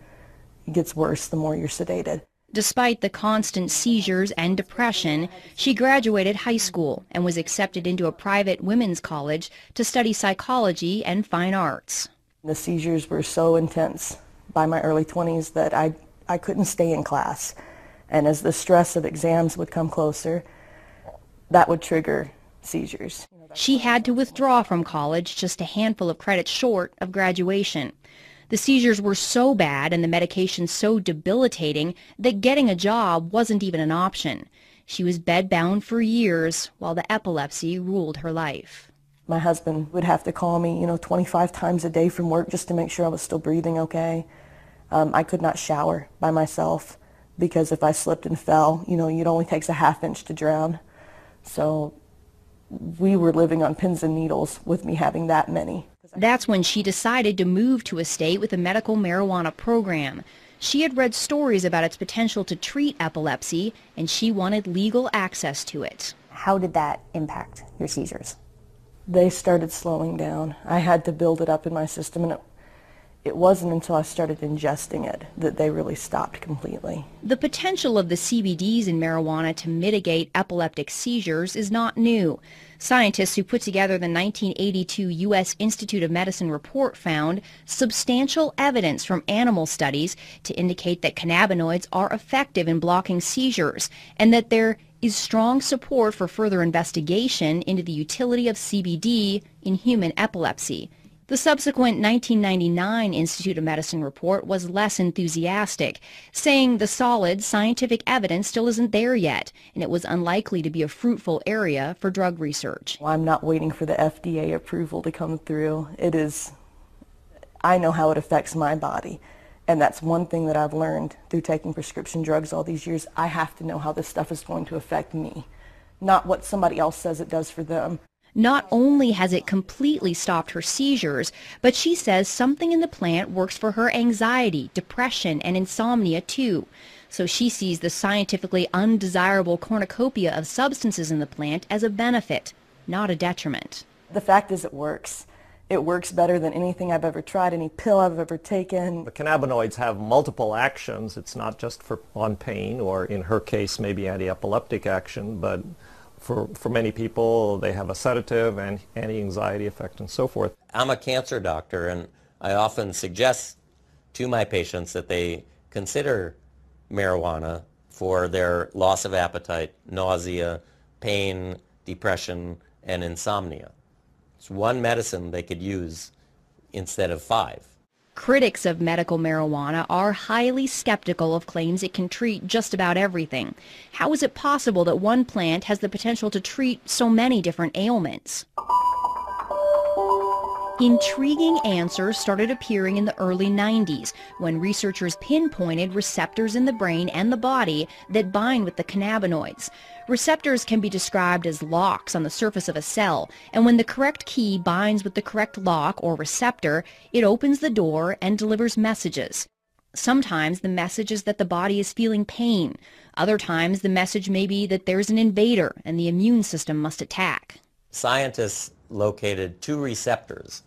[SPEAKER 2] gets worse the more you're sedated.
[SPEAKER 13] Despite the constant seizures and depression, she graduated high school and was accepted into a private women's college to study psychology and fine arts.
[SPEAKER 2] The seizures were so intense by my early 20s that I couldn't stay in class. And as the stress of exams would come closer, that would trigger seizures.
[SPEAKER 13] She had to withdraw from college just a handful of credits short of graduation. The seizures were so bad and the medication so debilitating that getting a job wasn't even an option. She was bedbound for years while the epilepsy ruled her life.
[SPEAKER 2] My husband would have to call me, 25 times a day from work just to make sure I was still breathing okay. I could not shower by myself because if I slipped and fell, it only takes a half inch to drown. So we were living on pins and needles with me having that many.
[SPEAKER 13] That's when she decided to move to a state with a medical marijuana program. She had read stories about its potential to treat epilepsy, and she wanted legal access to it.
[SPEAKER 11] How did that impact your seizures?
[SPEAKER 2] They started slowing down. I had to build it up in my system, and it wasn't until I started ingesting it that they really stopped completely.
[SPEAKER 13] The potential of the CBDs in marijuana to mitigate epileptic seizures is not new. Scientists who put together the 1982 U.S. Institute of Medicine report found substantial evidence from animal studies to indicate that cannabinoids are effective in blocking seizures and that there is strong support for further investigation into the utility of CBD in human epilepsy. The subsequent 1999 Institute of Medicine report was less enthusiastic, saying the solid scientific evidence still isn't there yet, and it was unlikely to be a fruitful area for drug research.
[SPEAKER 2] I'm not waiting for the FDA approval to come through. I know how it affects my body, and that's one thing that I've learned through taking prescription drugs all these years. I have to know how this stuff is going to affect me, not what somebody else says it does for them.
[SPEAKER 13] Not only has it completely stopped her seizures, but she says something in the plant works for her anxiety, depression, and insomnia too. So she sees the scientifically undesirable cornucopia of substances in the plant as a benefit, not a detriment.
[SPEAKER 2] The fact is it works. It works better than anything I've ever tried, any pill I've ever taken.
[SPEAKER 8] The cannabinoids have multiple actions. It's not just on pain, or in her case maybe anti-epileptic action, but for many people, they have a sedative and anti-anxiety effect and so forth.
[SPEAKER 9] I'm a cancer doctor, and I often suggest to my patients that they consider marijuana for their loss of appetite, nausea, pain, depression, and insomnia. It's one medicine they could use instead of 5.
[SPEAKER 13] Critics of medical marijuana are highly skeptical of claims it can treat just about everything. How is it possible that one plant has the potential to treat so many different ailments? Intriguing answers started appearing in the early 90s when researchers pinpointed receptors in the brain and the body that bind with the cannabinoids. Receptors can be described as locks on the surface of a cell, and when the correct key binds with the correct lock or receptor, it opens the door and delivers messages. Sometimes the message is that the body is feeling pain. Other times the message may be that there's an invader and the immune system must attack.
[SPEAKER 9] Scientists located 2 receptors,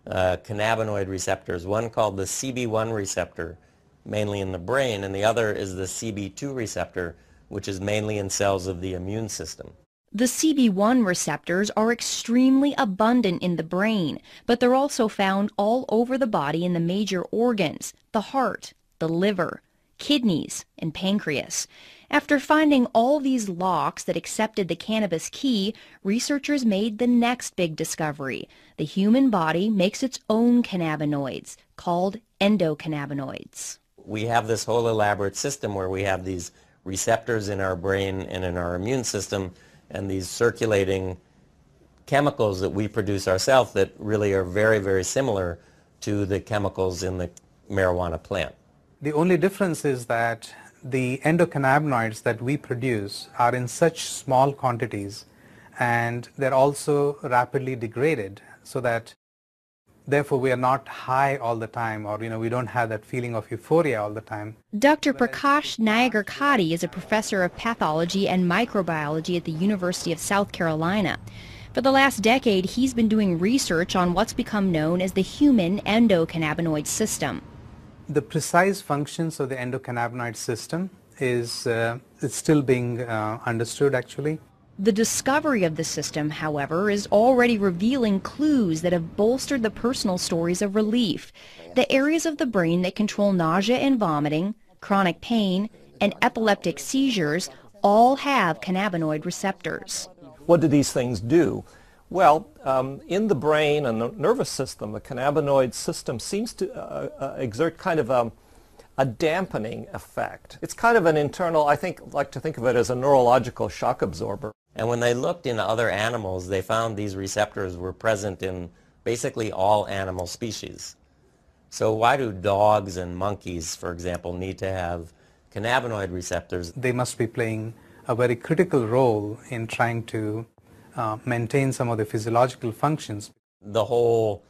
[SPEAKER 9] cannabinoid receptors, one called the CB1 receptor, mainly in the brain, and the other is the CB2 receptor, which is mainly in cells of the immune system.
[SPEAKER 13] The CB1 receptors are extremely abundant in the brain, but they're also found all over the body in the major organs, the heart, the liver, kidneys, and pancreas. After finding all these locks that accepted the cannabis key, researchers made the next big discovery. The human body makes its own cannabinoids, called endocannabinoids.
[SPEAKER 9] We have this whole elaborate system where we have these receptors in our brain and in our immune system, and these circulating chemicals that we produce ourselves that really are very, very similar to the chemicals in the marijuana plant.
[SPEAKER 10] The only difference is that the endocannabinoids that we produce are in such small quantities and they're also rapidly degraded, so that therefore we are not high all the time, or we don't have that feeling of euphoria all the time.
[SPEAKER 13] Dr. Prakash Nayagarkatti is a professor of pathology and microbiology at the University of South Carolina. For the last decade, he's been doing research on what's become known as the human endocannabinoid system.
[SPEAKER 10] The precise functions of the endocannabinoid system is it's still being understood, actually.
[SPEAKER 13] The discovery of the system, however, is already revealing clues that have bolstered the personal stories of relief. The areas of the brain that control nausea and vomiting, chronic pain, and epileptic seizures all have cannabinoid receptors.
[SPEAKER 8] What do these things do? Well, in the brain and the nervous system, the cannabinoid system seems to exert kind of a dampening effect. It's kind of an internal, I like to think of it as a neurological shock absorber.
[SPEAKER 9] And when they looked in other animals, they found these receptors were present in basically all animal species. So why do dogs and monkeys, for example, need to have cannabinoid receptors?
[SPEAKER 10] They must be playing a very critical role in trying to maintain some of the physiological functions.
[SPEAKER 9] The whole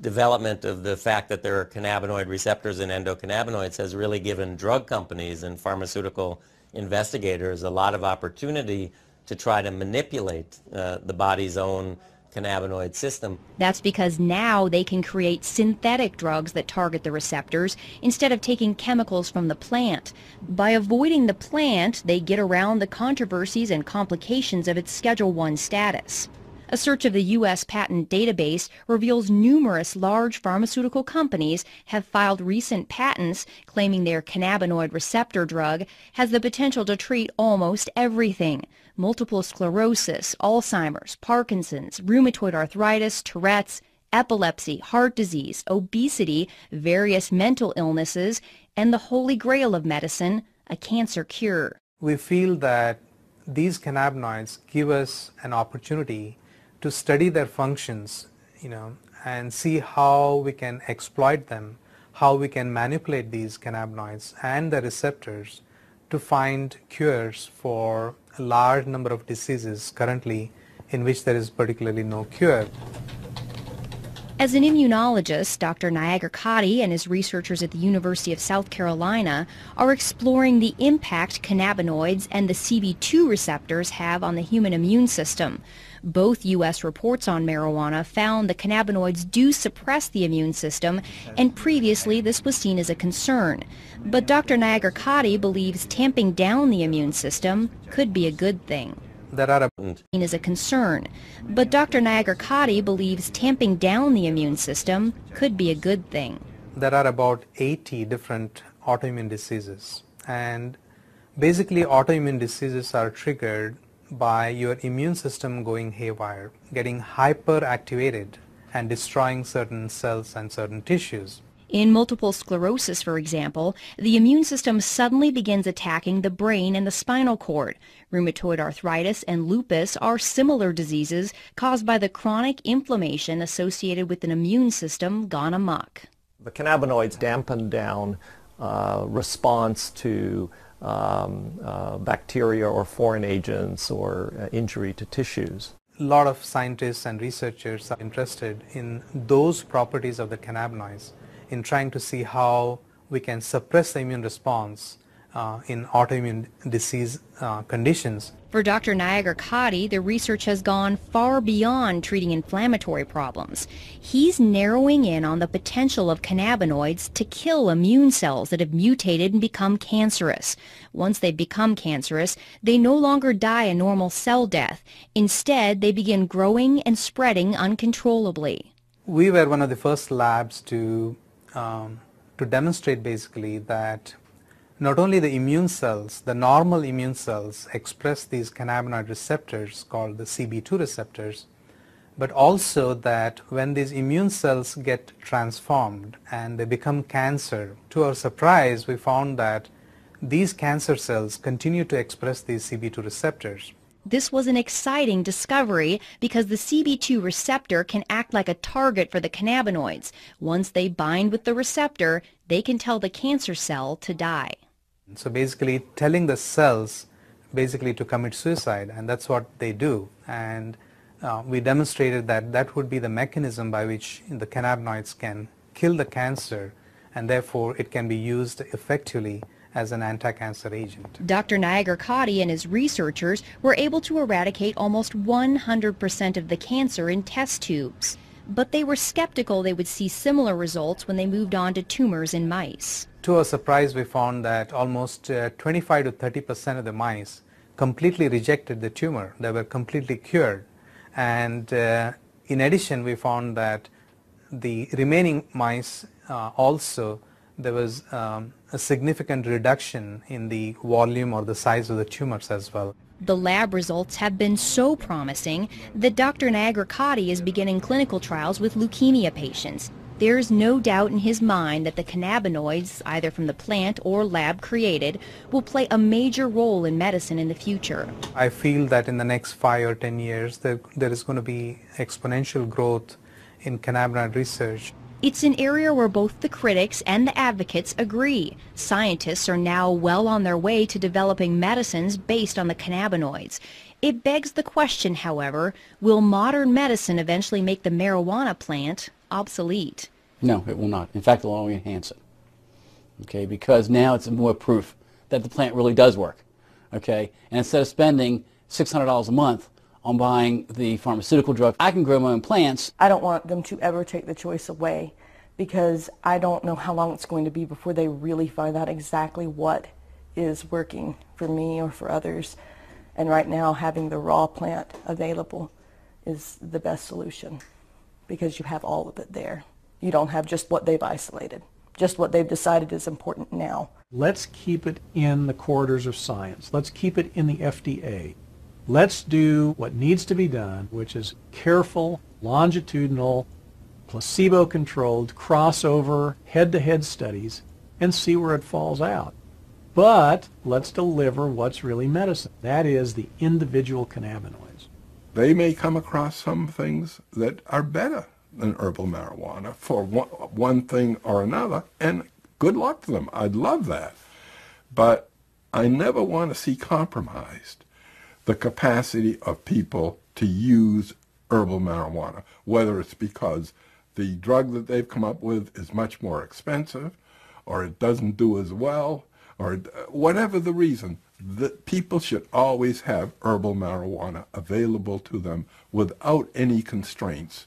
[SPEAKER 9] development of the fact that there are cannabinoid receptors in endocannabinoids has really given drug companies and pharmaceutical investigators a lot of opportunity to try to manipulate the body's own cannabinoid system.
[SPEAKER 13] That's because now they can create synthetic drugs that target the receptors instead of taking chemicals from the plant. By avoiding the plant, they get around the controversies and complications of its Schedule I status. A search of the U.S. patent database reveals numerous large pharmaceutical companies have filed recent patents claiming their cannabinoid receptor drug has the potential to treat almost everything: multiple sclerosis, Alzheimer's, Parkinson's, rheumatoid arthritis, Tourette's, epilepsy, heart disease, obesity, various mental illnesses, and the holy grail of medicine, a cancer cure.
[SPEAKER 10] We feel that these cannabinoids give us an opportunity to study their functions, and see how we can exploit them, how we can manipulate these cannabinoids and the receptors to find cures for a large number of diseases currently in which there is particularly no cure.
[SPEAKER 13] As an immunologist, Dr. Nayagarkatti and his researchers at the University of South Carolina are exploring the impact cannabinoids and the CB2 receptors have on the human immune system. Both U.S. reports on marijuana found the cannabinoids do suppress the immune system, and previously this was seen as a concern. But Dr. Nayagarkatti believes tamping down the immune system could be a good thing. Is a concern, but Dr. Nayagarkatti believes tamping down the immune system could be a good thing.
[SPEAKER 10] There are about 80 different autoimmune diseases, and basically autoimmune diseases are triggered by your immune system going haywire, getting hyperactivated and destroying certain cells and certain tissues.
[SPEAKER 13] In multiple sclerosis, for example, the immune system suddenly begins attacking the brain and the spinal cord. Rheumatoid arthritis and lupus are similar diseases caused by the chronic inflammation associated with an immune system gone amok.
[SPEAKER 8] The cannabinoids dampen down response to bacteria or foreign agents or injury to tissues.
[SPEAKER 10] A lot of scientists and researchers are interested in those properties of the cannabinoids, in trying to see how we can suppress the immune response in autoimmune disease conditions.
[SPEAKER 13] For Dr. Nayagarkatti, the research has gone far beyond treating inflammatory problems. He's narrowing in on the potential of cannabinoids to kill immune cells that have mutated and become cancerous. Once they become cancerous, they no longer die a normal cell death. Instead, they begin growing and spreading uncontrollably.
[SPEAKER 10] We were one of the first labs to demonstrate basically that not only the immune cells, the normal immune cells express these cannabinoid receptors called the CB2 receptors, but also that when these immune cells get transformed and they become cancer, to our surprise we found that these cancer cells continue to express these CB2 receptors.
[SPEAKER 13] This was an exciting discovery because the CB2 receptor can act like a target for the cannabinoids. Once they bind with the receptor, they can tell the cancer cell to die.
[SPEAKER 10] So basically telling the cells basically to commit suicide, and that's what they do. And we demonstrated that that would be the mechanism by which the cannabinoids can kill the cancer, and therefore it can be used effectively as an anti-cancer agent.
[SPEAKER 13] Dr. Nagar-Katti and his researchers were able to eradicate almost 100% of the cancer in test tubes. But they were skeptical they would see similar results when they moved on to tumors in mice.
[SPEAKER 10] To our surprise, we found that almost 25 to 30% of the mice completely rejected the tumor. They were completely cured. And in addition, we found that the remaining mice also, there was a significant reduction in the volume or the size of the tumors as well.
[SPEAKER 13] The lab results have been so promising that Dr. Nagar-Katti is beginning clinical trials with leukemia patients. There's no doubt in his mind that the cannabinoids, either from the plant or lab created, will play a major role in medicine in the future.
[SPEAKER 10] I feel that in the next 5 or 10 years, there is going to be exponential growth in cannabinoid research.
[SPEAKER 13] It's an area where both the critics and the advocates agree. Scientists are now well on their way to developing medicines based on the cannabinoids. It begs the question, however, will modern medicine eventually make the marijuana plant obsolete?
[SPEAKER 1] No, it will not. In fact, it will only enhance it. Okay, because now it's more proof that the plant really does work. Okay, and instead of spending $600 a month on buying the pharmaceutical drug, I can grow my own plants.
[SPEAKER 2] I don't want them to ever take the choice away, because I don't know how long it's going to be before they really find out exactly what is working for me or for others. And right now, having the raw plant available is the best solution, because you have all of it there. You don't have just what they've isolated, just what they've decided is important now.
[SPEAKER 5] Let's keep it in the corridors of science. Let's keep it in the FDA. Let's do what needs to be done, which is careful, longitudinal, placebo-controlled, crossover, head-to-head studies, and see where it falls out. But let's deliver what's really medicine. That is the individual cannabinoids.
[SPEAKER 4] They may come across some things that are better than herbal marijuana for one thing or another, and good luck to them. I'd love that. But I never want to see compromised the capacity of people to use herbal marijuana, whether it's because the drug that they've come up with is much more expensive, or it doesn't do as well, or whatever the reason. That people should always have herbal marijuana available to them without any constraints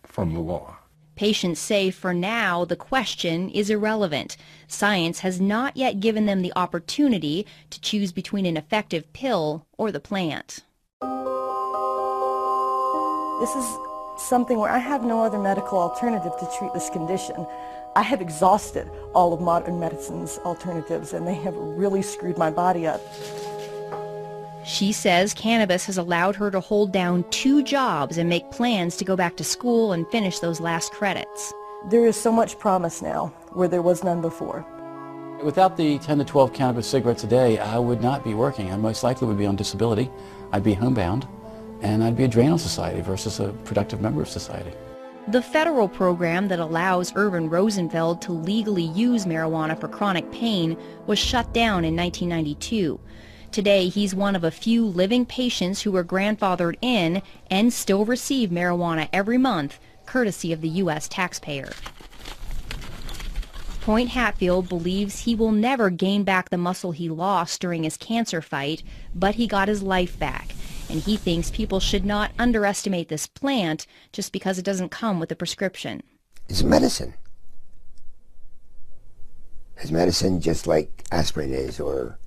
[SPEAKER 4] from the law.
[SPEAKER 13] Patients say for now the question is irrelevant. Science has not yet given them the opportunity to choose between an effective pill or the plant.
[SPEAKER 2] This is something where I have no other medical alternative to treat this condition. I have exhausted all of modern medicine's alternatives, and they have really screwed my body up.
[SPEAKER 13] She says cannabis has allowed her to hold down 2 jobs and make plans to go back to school and finish those last credits.
[SPEAKER 2] There is so much promise now where there was none before.
[SPEAKER 1] Without the 10 to 12 cannabis cigarettes a day, I would not be working. I most likely would be on disability. I'd be homebound, and I'd be a drain on society versus a productive member of society.
[SPEAKER 13] The federal program that allows Irvin Rosenfeld to legally use marijuana for chronic pain was shut down in 1992. Today, he's one of a few living patients who were grandfathered in and still receive marijuana every month, courtesy of the U.S. taxpayer. Point Hatfield believes he will never gain back the muscle he lost during his cancer fight, but he got his life back. And he thinks people should not underestimate this plant just because it doesn't come with a prescription.
[SPEAKER 3] It's medicine. It's medicine just like aspirin is, or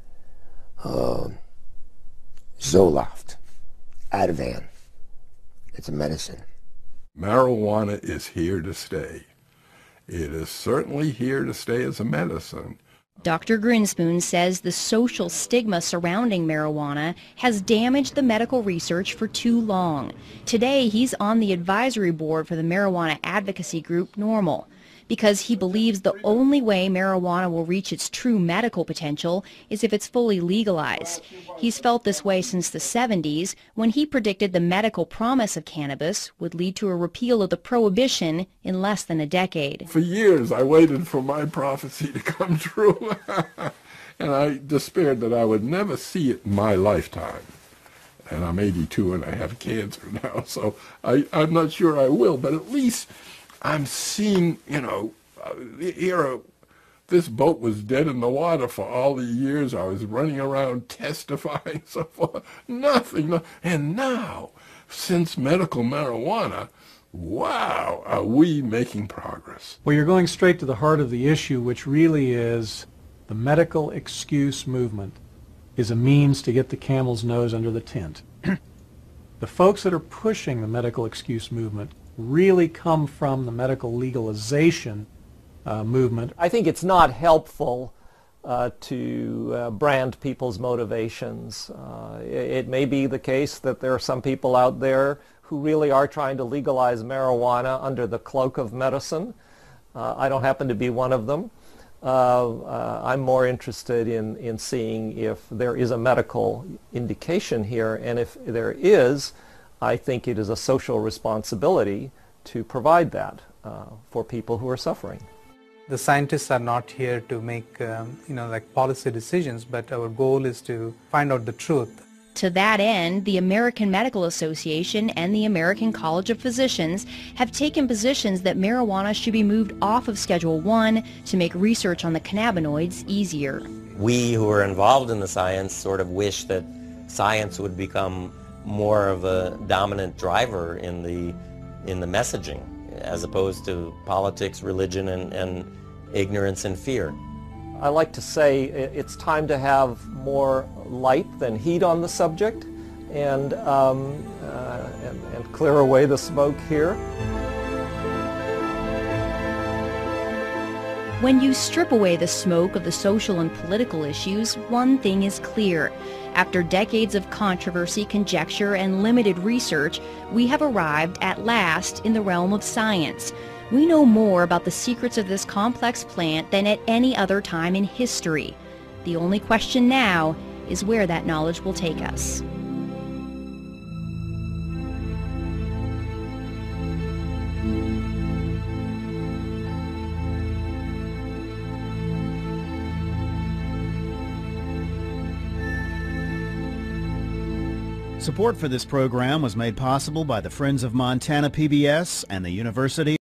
[SPEAKER 3] Zoloft, Ativan. It's a medicine.
[SPEAKER 4] Marijuana is here to stay. It is certainly here to stay as a medicine.
[SPEAKER 13] Dr. Grinspoon says the social stigma surrounding marijuana has damaged the medical research for too long. Today, he's on the advisory board for the marijuana advocacy group NORML, because he believes the only way marijuana will reach its true medical potential is if it's fully legalized. He's felt this way since the 70s, when he predicted the medical promise of cannabis would lead to a repeal of the prohibition in less than a decade.
[SPEAKER 4] For years, I waited for my prophecy to come true. And I despaired that I would never see it in my lifetime. And I'm 82 and I have cancer now, so I'm not sure I will, but at least I'm seeing, this boat was dead in the water for all the years I was running around testifying, so forth. Nothing. And now, since medical marijuana, wow, are we making progress.
[SPEAKER 5] Well, you're going straight to the heart of the issue, which really is the medical excuse movement is a means to get the camel's nose under the tent. The folks that are pushing the medical excuse movement really come from the medical legalization movement.
[SPEAKER 8] I think it's not helpful to brand people's motivations. It may be the case that there are some people out there who really are trying to legalize marijuana under the cloak of medicine. I don't happen to be one of them. I'm more interested in seeing if there is a medical indication here, and if there is, I think it is a social responsibility to provide that for people who are suffering.
[SPEAKER 10] The scientists are not here to make like policy decisions, but our goal is to find out the truth.
[SPEAKER 13] To that end, the American Medical Association and the American College of Physicians have taken positions that marijuana should be moved off of Schedule I to make research on the cannabinoids easier.
[SPEAKER 9] We who are involved in the science sort of wish that science would become more of a dominant driver in the messaging, as opposed to politics, religion, and ignorance and fear.
[SPEAKER 8] I like to say it's time to have more light than heat on the subject, and clear away the smoke here.
[SPEAKER 13] When you strip away the smoke of the social and political issues, one thing is clear. After decades of controversy, conjecture, and limited research, we have arrived at last in the realm of science. We know more about the secrets of this complex plant than at any other time in history. The only question now is where that knowledge will take us.
[SPEAKER 16] Support for this program was made possible by the Friends of Montana PBS and the University